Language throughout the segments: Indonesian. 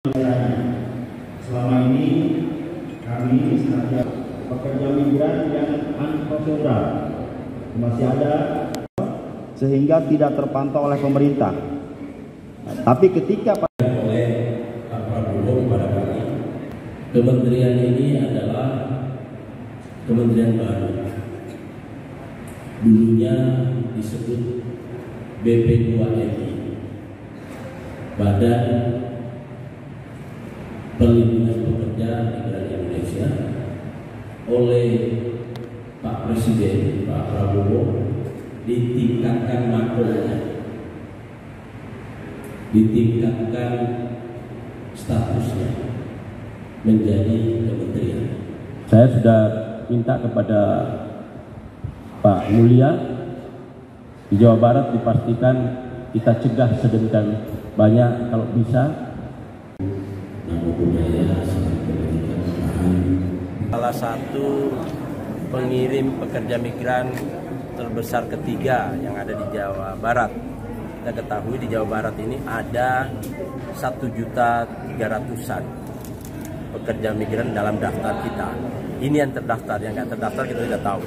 Selama ini kami pekerja migran yang unprofesional masih ada sehingga tidak terpantau oleh pemerintah. Tapi ketika oleh Pak Prabowo kepada kami, kementerian ini adalah kementerian baru. Dulunya disebut BP2MI, Badan Perlindungan Pekerja Migran Indonesia, oleh Pak Presiden Pak Prabowo ditingkatkan makronya, ditingkatkan statusnya menjadi kementerian. Saya sudah minta kepada Pak Mulia di Jawa Barat dipastikan kita cegah sedemikian banyak kalau bisa. Salah satu pengirim pekerja migran terbesar ketiga yang ada di Jawa Barat. Kita ketahui di Jawa Barat ini ada 1.300.000-an pekerja migran dalam daftar kita. Ini yang terdaftar, yang nggak terdaftar kita tidak tahu.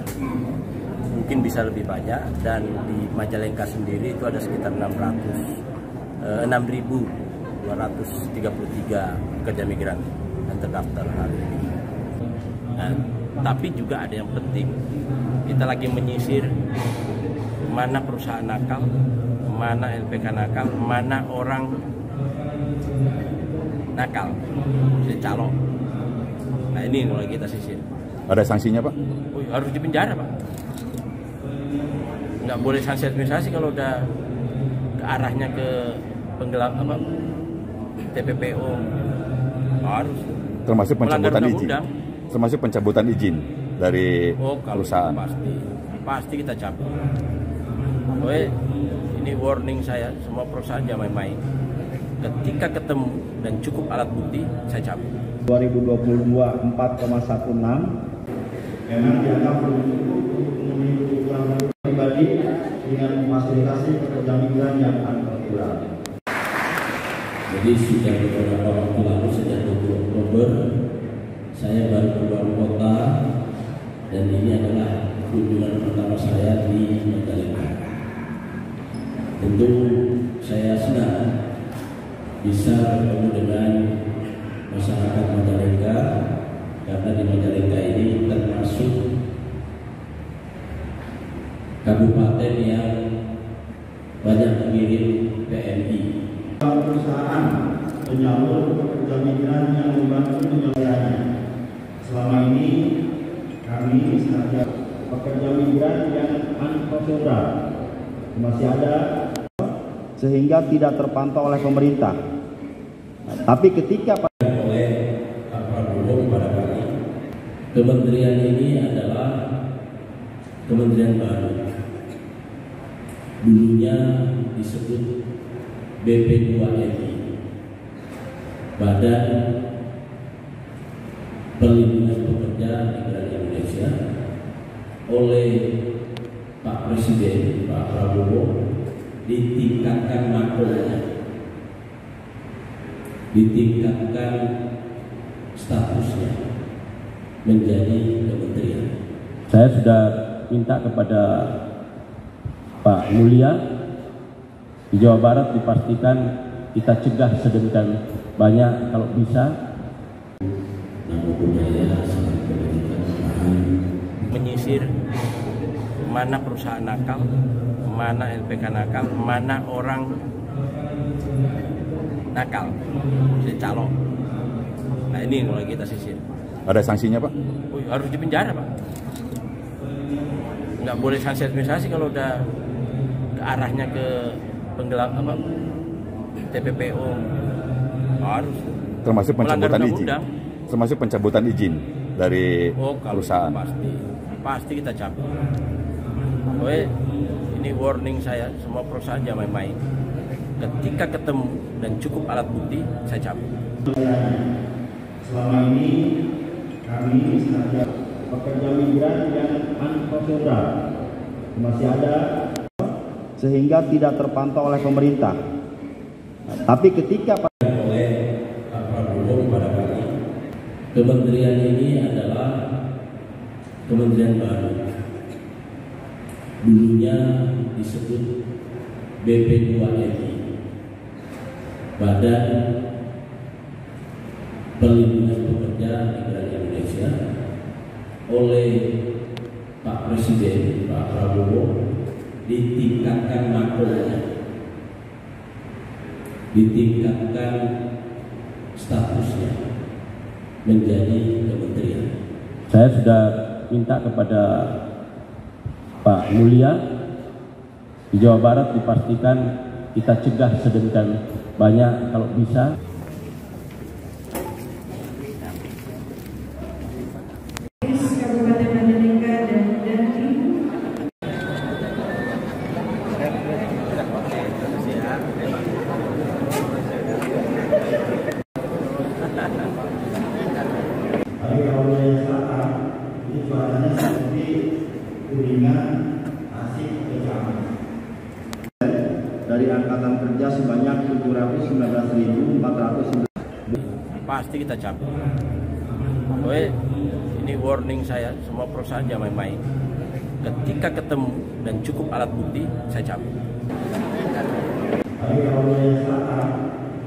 Mungkin bisa lebih banyak, dan di Majalengka sendiri itu ada sekitar 6.233 pekerja migran yang terdaftar hari ini. Nah, tapi juga ada yang penting, kita lagi menyisir mana perusahaan nakal, mana LPK nakal, mana orang nakal, jadi calo. Nah ini mulai kita sisir. Ada sanksinya Pak? Oh, harus dipenjara Pak. Nggak boleh sanksi administrasi kalau udah ke arahnya ke penggelap apa TPPO, harus. Termasuk pencabutan izin. Termasuk pencabutan izin dari perusahaan. Pasti kita cabut. Pokoknya ini warning saya, semua perusahaan jangan main-main. Ketika ketemu dan cukup alat bukti, saya cabut. 2022 4,16 memang dianggap memenuhi kebutuhan pribadi dengan memfasilitasi pekerja migran yang unprofesional. Jadi sudah beberapa waktu lalu, sejak 20 Oktober, saya baru keluar kota, dan ini adalah kunjungan pertama saya di Majalengka. Tentu saya senang bisa bertemu dengan masyarakat Majalengka, karena di Majalengka ini termasuk kabupaten yang banyak mengirim PMI. Perusahaan penyalur pekerja migran yang membantu penyelesaiannya. Selama ini kami pekerja migran yang unprofesional masih ada sehingga tidak terpantau oleh pemerintah. Tapi ketika oleh Pak Prabowo kepada kami, kementerian ini adalah kementerian baru. Dulunya disebut BP2MI, Badan Perlindungan Pekerja Migran Indonesia, oleh Pak Presiden Pak Prabowo ditingkatkan makronya, ditingkatkan statusnya menjadi kementerian. Saya sudah minta kepada Pak Mulia di Jawa Barat dipastikan kita cegah sedemikian banyak kalau bisa. Menyisir mana perusahaan nakal, mana LPK nakal, mana orang nakal, jadi calo. Nah ini mulai kita sisir. Ada sanksinya Pak? Oh, harus dipenjara Pak. Nggak boleh sanksi administrasi kalau udah ke arahnya ke penggelap apa TPPO, harus. Termasuk pencabutan izin. Termasuk pencabutan izin dari perusahaan. Pasti kita cabut. Pokoknya ini warning saya, semua perusahaan jangan main-main. Ketika ketemu dan cukup alat bukti, saya cabut. Selama ini kami pekerja migran yang unprofesional masih ada sehingga tidak terpantau oleh pemerintah. Tapi ketika oleh Pak bergabung pada kami. Kementerian ini adalah kementerian baru. Dulunya disebut BP2MI, Badan Perlindungan Pekerja Migran Indonesia, oleh Pak Presiden Pak Prabowo ditingkatkan makronya, ditingkatkan statusnya menjadi kementerian. Saya sudah minta kepada Pak Mulia di Jawa Barat dipastikan kita cegah sedemikian banyak kalau bisa. Kabupaten Mandalika dan Dandi. Tapi kalau wilayah selatan ini cuacanya seperti Kuningan, Tasik, Kecaman. Dari Angkatan Kerja sebanyak 719.400. Pasti kita cabut. Ini warning saya, semua perusahaan jangan main-main. Ketika ketemu dan cukup alat bukti, saya cabut. Tapi kalau wilayah selatan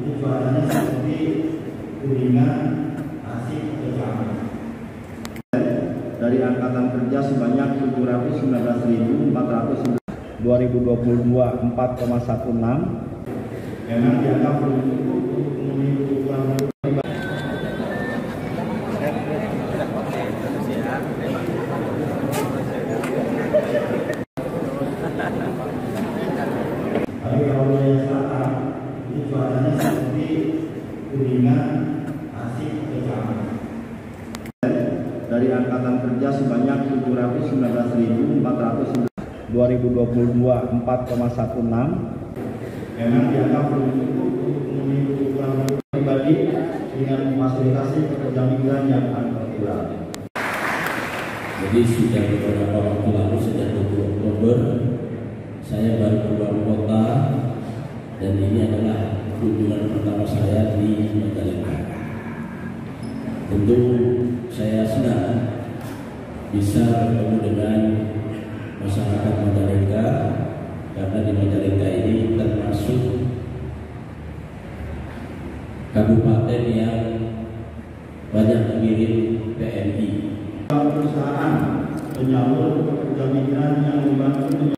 ini cuacanya seperti Kuningan, Tasik, Kecaman. Dari Angkatan Kerja sebanyak 719.400. 2022 4,16 memang dianggap belum cukup untuk memenuhi kebutuhan pribadi. Tapi kalau wilayah selatan ini cuacanya seperti Kuningan, Tasik, Kecaman. Dari Angkatan Kerja sebanyak 719.400. 2022 4,16 memang dianggap belum cukup untuk memenuhi kebutuhan pribadi dengan memfasilitasi pekerja migran yang terkurang. Jadi sudah beberapa waktu lalu, sejak 20 Oktober, saya baru keluar kota dan ini adalah kunjungan pertama saya di Majalengka. Tentu saya senang bisa bertemu dengan masyarakat Majalengka, karena di Majalengka ini termasuk kabupaten yang banyak mengirim PMI. Perusahaan penyalur pekerja migran yang membantu